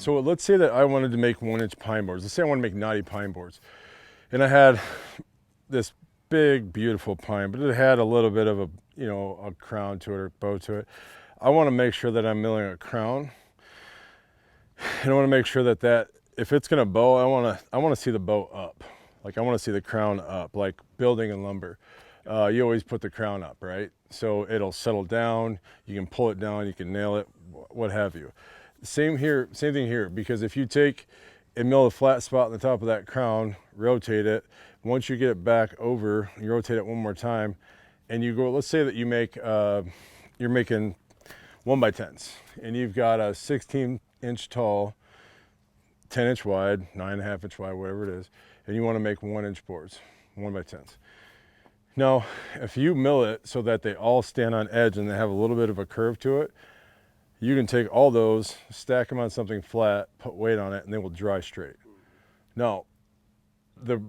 So let's say that I wanted to make 1-inch pine boards. Let's say I want to make knotty pine boards. And I had this big, beautiful pine, but it had a little bit of a, a crown to it or bow to it. I want to make sure that I'm milling a crown. And I want to make sure that if it's going to bow, I want to see the bow up. Like I want to see the crown up, like building in lumber. You always put the crown up, right? So it'll settle down, you can pull it down, you can nail it, what have you. Same thing here, because if you take and mill a flat spot on the top of that crown, rotate it, once you get it back over, you rotate it one more time, and you go, let's say that you make, you're making 1x10s, and you've got a 16-inch tall, 10-inch wide, 9.5-inch wide, whatever it is, and you want to make 1-inch boards, 1x10s. Now, if you mill it so that they all stand on edge and they have a little bit of a curve to it, you can take all those, stack them on something flat, put weight on it, and they will dry straight. Now,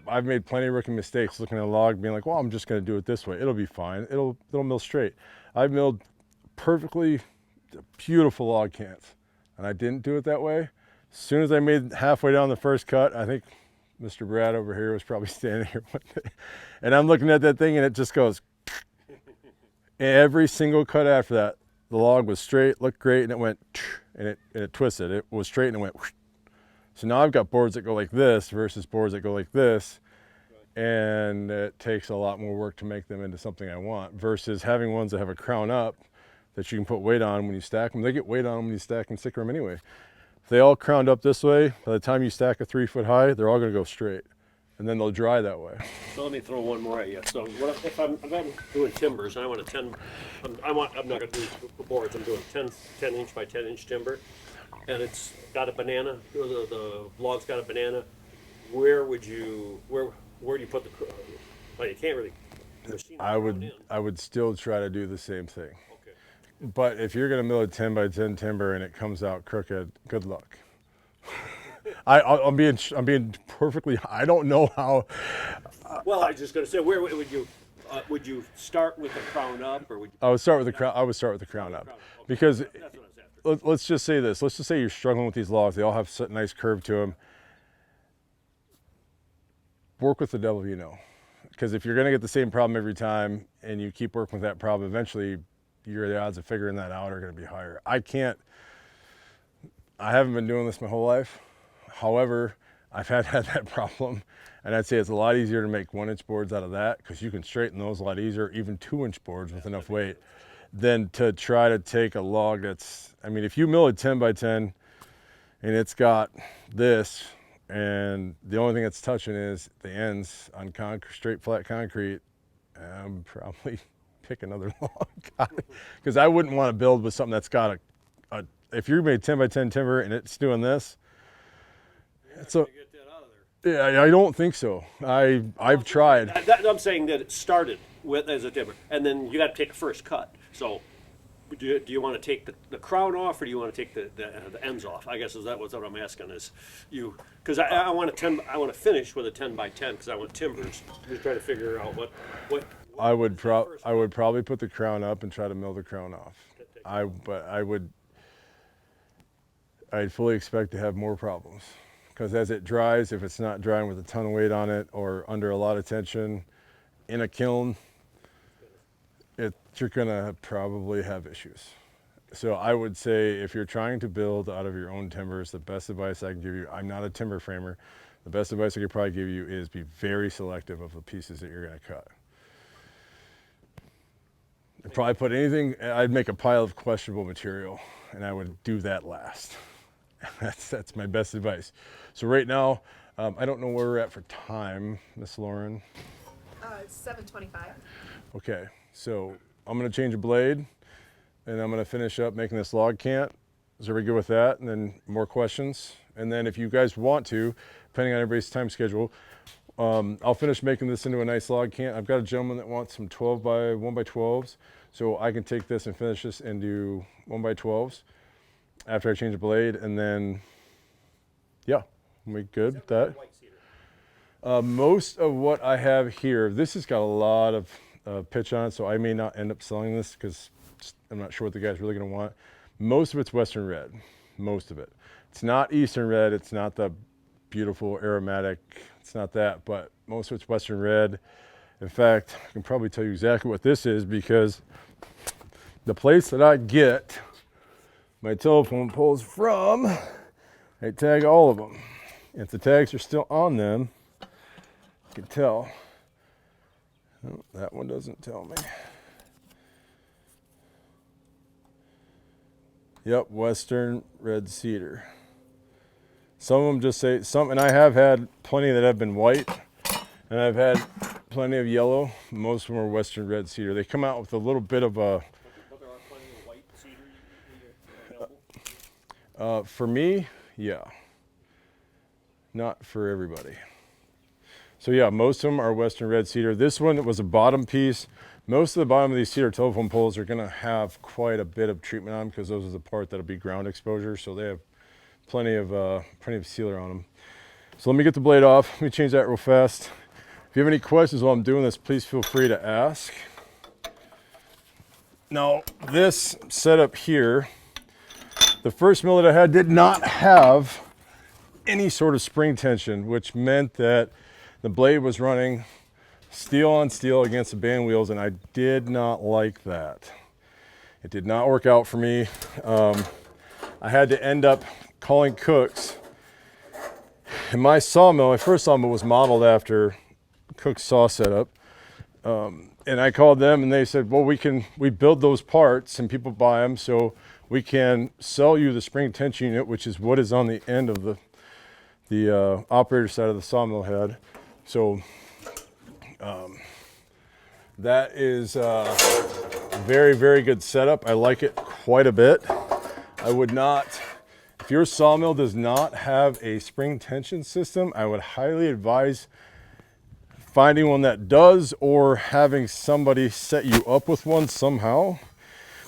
I've made plenty of rookie mistakes looking at a log being like, well, I'm just going to do it this way. It'll be fine. It'll mill straight. I've milled perfectly beautiful log cans, and I didn't do it that way. As soon as I made halfway down the first cut, I think Mr. Brad over here was probably standing here one day, and I'm looking at that thing, and it just goes. Every single cut after that, the log was straight, looked great, and it went, and it twisted. It was straight and it went. So now I've got boards that go like this versus boards that go like this, and it takes a lot more work to make them into something I want versus having ones that have a crown up that you can put weight on when you stack them. They get weight on them when you stack and sticker them anyway. If they all crowned up this way, by the time you stack a 3 foot high, they're all going to go straight, and then they'll dry that way. So let me throw one more at you. So if I'm doing timbers and I want a 10, I'm not going to do boards. I'm doing 10 inch by 10 inch timber, and it's got a banana. The log's got a banana. Where do you put the? Well, you can't really. I would still try to do the same thing. Okay. But if you're going to mill a 10 by 10 timber and it comes out crooked, good luck. I'm being perfectly. I don't know how. Well, I was just going to say, where would you start with the crown up, or would you? I would start with the crown. I would start with the crown up, because That's what I was after. let's just say this. Let's just say you're struggling with these logs. They all have a nice curve to them. Work with the devil you know, because if you're going to get the same problem every time and you keep working with that problem, eventually the odds of figuring that out are going to be higher. I haven't been doing this my whole life. However, I've had that problem, and I'd say it's a lot easier to make 1-inch boards out of that, because you can straighten those a lot easier, even 2-inch boards with enough weight, than to try to take a log that's, I mean, if you mill a 10 by 10 and it's got this, and the only thing it's touching is the ends on straight flat concrete, I'm probably pick another log, because I wouldn't want to build with something that's got if you made 10 by 10 timber and it's doing this, So get that out of there. yeah, I don't think so. I've tried. I'm saying that it started with as a timber, and then you got to take a first cut. So, do you want to take the crown off, or do you want to take the ends off? I guess is that what I'm asking is you, because I want to finish with a 10 by 10 because I want timbers. Just trying to figure out what. I would probably put the crown up and try to mill the crown off. I'd fully expect to have more problems, because as it dries, if it's not drying with a ton of weight on it or under a lot of tension in a kiln, you're gonna probably have issues. So I would say, if you're trying to build out of your own timbers, the best advice I can give you, I'm not a timber framer, the best advice I could probably give you is be very selective of the pieces that you're gonna cut. I'd probably put anything, I'd make a pile of questionable material, and I would do that last. That's my best advice. So right now, I don't know where we're at for time, Miss Lauren. It's 7:25. Okay, so I'm gonna change a blade, and I'm gonna finish up making this log cant. Is everybody good with that? And then more questions. And then if you guys want to, depending on everybody's time schedule, I'll finish making this into a nice log cant. I've got a gentleman that wants some 12 by 1 by 12s, so I can take this and finish this and do 1 by 12s after I change the blade, and then yeah, we good with that. Most of what I have here, this has got a lot of pitch on it, so I may not end up selling this because I'm not sure what the guy's really going to want. Most of it's Western red, most of it. It's not Eastern red. It's not the beautiful aromatic. It's not that, but most of it's Western red. In fact, I can probably tell you exactly what this is because the place that I get my telephone poles from, I tag all of them. If the tags are still on them, you can tell. Oh, that one doesn't tell me. Yep, Western red cedar. Some of them just say some, and I have had plenty that have been white, and I've had plenty of yellow. Most of them are Western red cedar. They come out with a little bit of a. But there are plenty of white cedar available. For me, yeah. Not for everybody. So yeah, most of them are Western red cedar. This one was a bottom piece. Most of the bottom of these cedar telephone poles are gonna have quite a bit of treatment on them because those are the part that'll be ground exposure. So they have plenty of sealer on them. So let me get the blade off. Let me change that real fast. If you have any questions while I'm doing this, please feel free to ask. Now this setup here, the first mill that I had did not have any sort of spring tension, which meant that the blade was running steel on steel against the band wheels, and I did not like that. It did not work out for me. I had to end up calling Cook's. And my sawmill, my first sawmill was modeled after Cook's saw setup. And I called them and they said, well, we build those parts and people buy them, so we can sell you the spring tension unit, which is what is on the end of the operator side of the sawmill head. So that is a very, very good setup. I like it quite a bit. I would not, if your sawmill does not have a spring tension system, I would highly advise finding one that does or having somebody set you up with one somehow,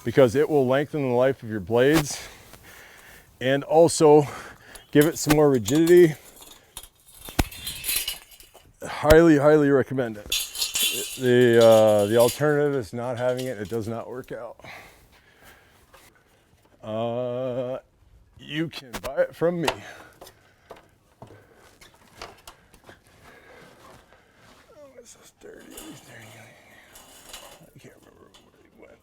because it will lengthen the life of your blades and also give it some more rigidity. Highly, highly recommend it. The alternative is not having it. It does not work out. You can buy it from me. Oh, this is dirty. I can't remember where he went.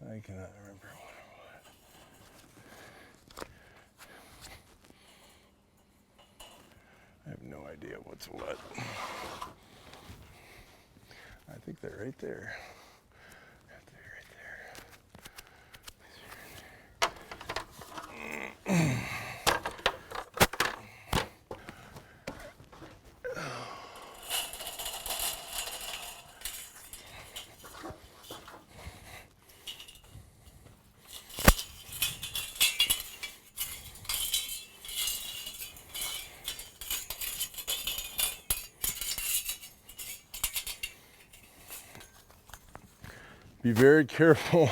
I cannot remember what it was. I have no idea what's what. I think they're right there. Be very careful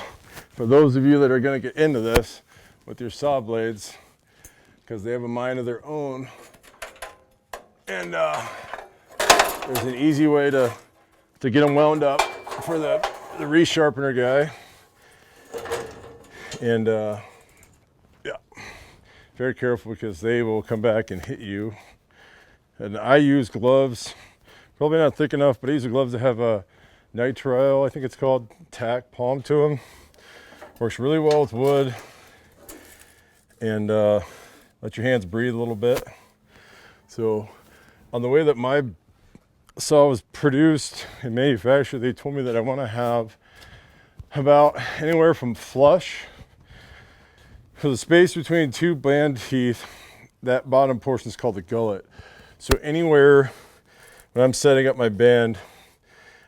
for those of you that are going to get into this with your saw blades, because they have a mind of their own. And there's an easy way to get them wound up for the resharpener guy. And yeah, very careful because they will come back and hit you. And I use gloves, probably not thick enough, but I use the gloves that have a nitrile, I think it's called, tack palm to them. Works really well with wood. And let your hands breathe a little bit. So on the way that my saw was produced and manufactured, they told me that I want to have about anywhere from flush for the space between two band teeth. That bottom portion is called the gullet. So anywhere when I'm setting up my band,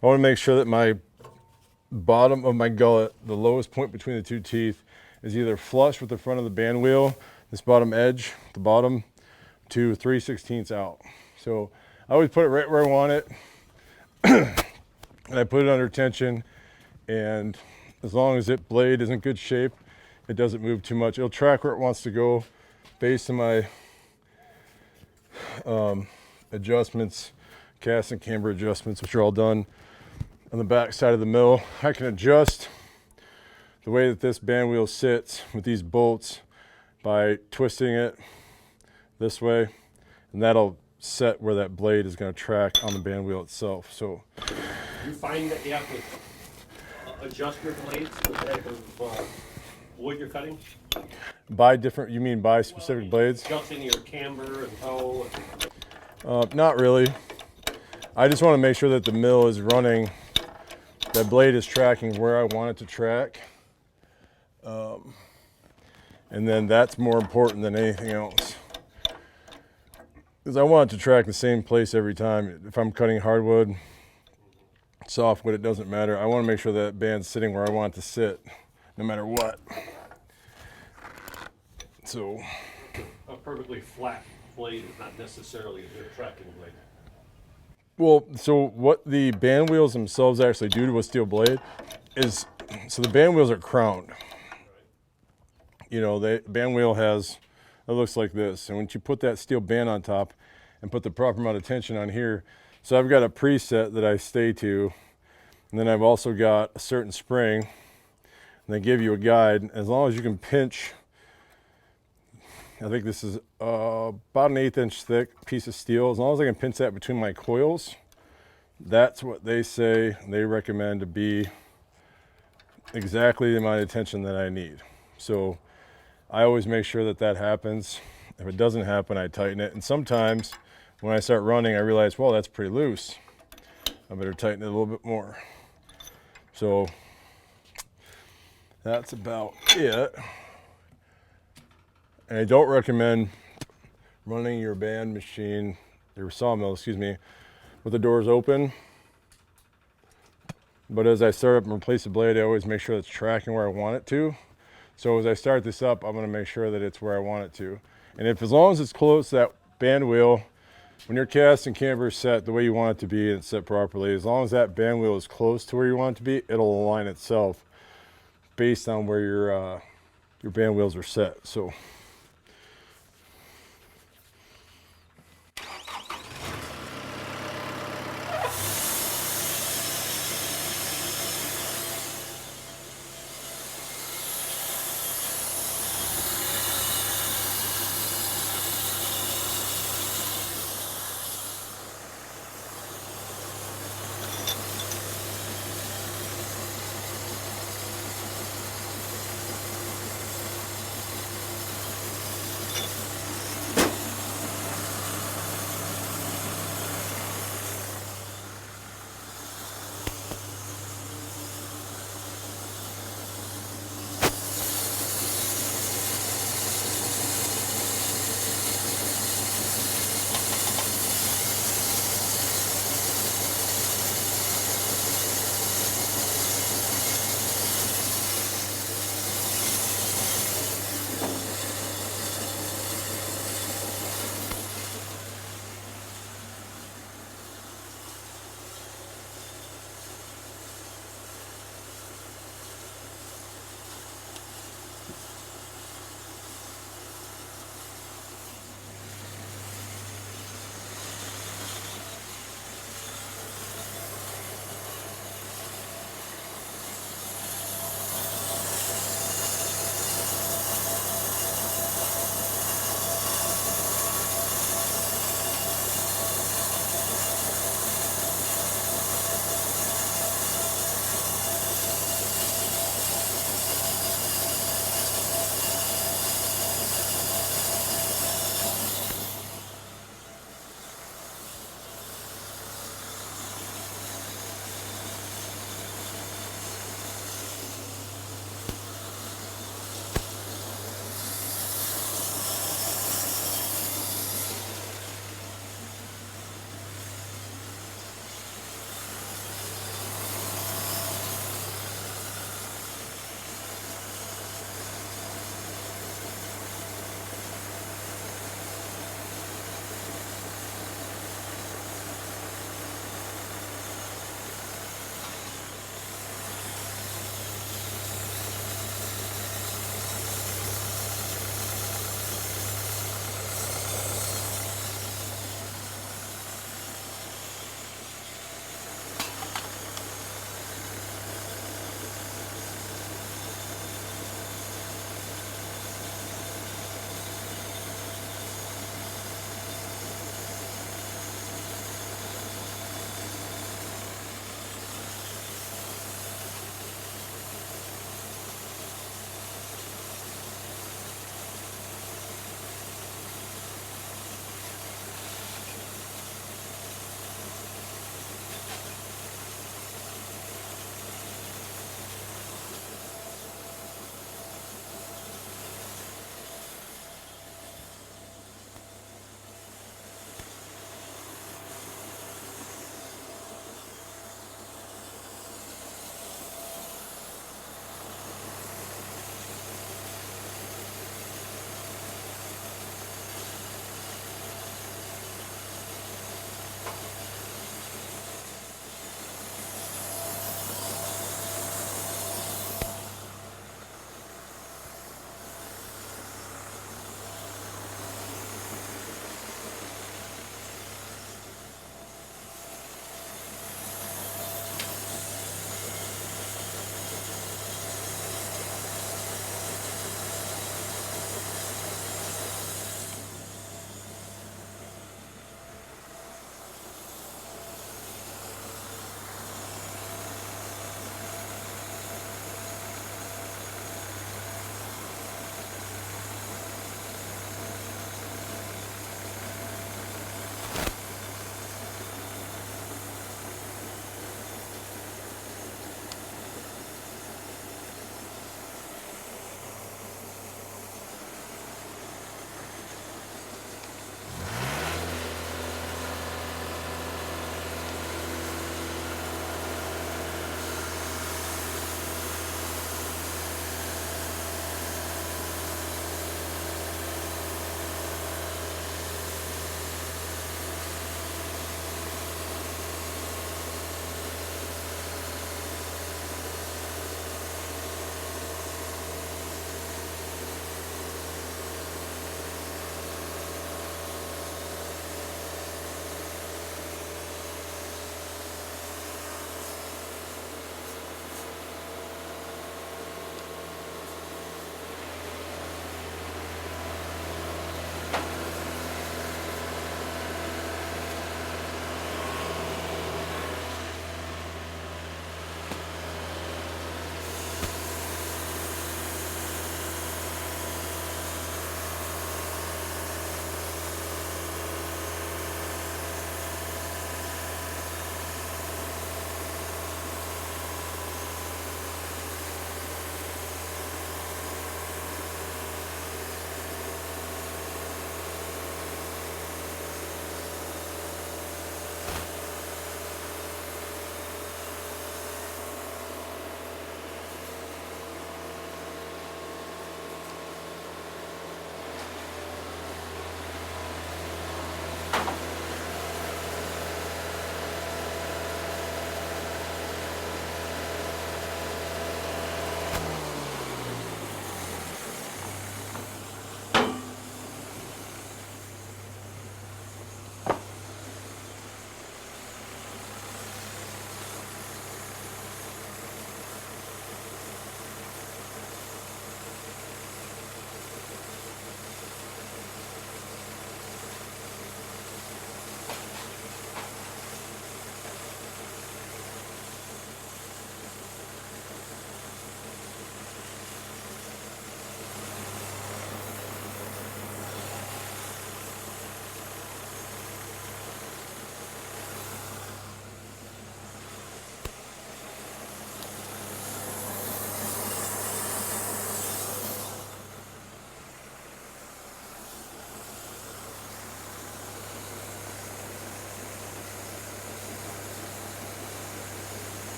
I want to make sure that my bottom of my gullet, the lowest point between the two teeth, is either flush with the front of the band wheel, this bottom edge, the bottom, to 3/16 out. So I always put it right where I want it. And I put it under tension, and as long as it blade is in good shape, it doesn't move too much. It'll track where it wants to go based on my adjustments, cast and camber adjustments, which are all done on the back side of the mill. I can adjust the way that this band wheel sits with these bolts by twisting it this way, and that'll set where that blade is going to track on the band wheel itself. So You find that you have to adjust your blades to the type of wood you're cutting? you mean by specific blades? Adjusting your camber and toe. Not really. I just want to make sure that the mill is running, that blade is tracking where I want it to track. And then that's more important than anything else. Because I want it to track the same place every time. If I'm cutting hardwood, softwood, it doesn't matter. I want to make sure that band's sitting where I want it to sit, no matter what. So A perfectly flat blade is not necessarily a good tracking blade. well, so what the band wheels themselves actually do to a steel blade is, so the band wheels are crowned. You know, the band wheel has, it looks like this. And once you put that steel band on top and put the proper amount of tension on here, so I've got a preset that I stay to, and then I've also got a certain spring, and they give you a guide. As long as you can pinch, I think this is about an 1/8 inch thick piece of steel. As long as I can pinch that between my coils, that's what they say they recommend to be exactly the amount of tension that I need. So I always make sure that that happens. If it doesn't happen, I tighten it. And sometimes when I start running, I realize, well, that's pretty loose. I better tighten it a little bit more. So that's about it. And I don't recommend running your band machine, your sawmill, excuse me, with the doors open. But as I start up and replace the blade, I always make sure it's tracking where I want it to. So as I start this up, I'm going to make sure that it's where I want it to. And if, as long as it's close to that band wheel, when your cast and camber is set the way you want it to be and it's set properly, as long as that band wheel is close to where you want it to be, it'll align itself based on where your band wheels are set. So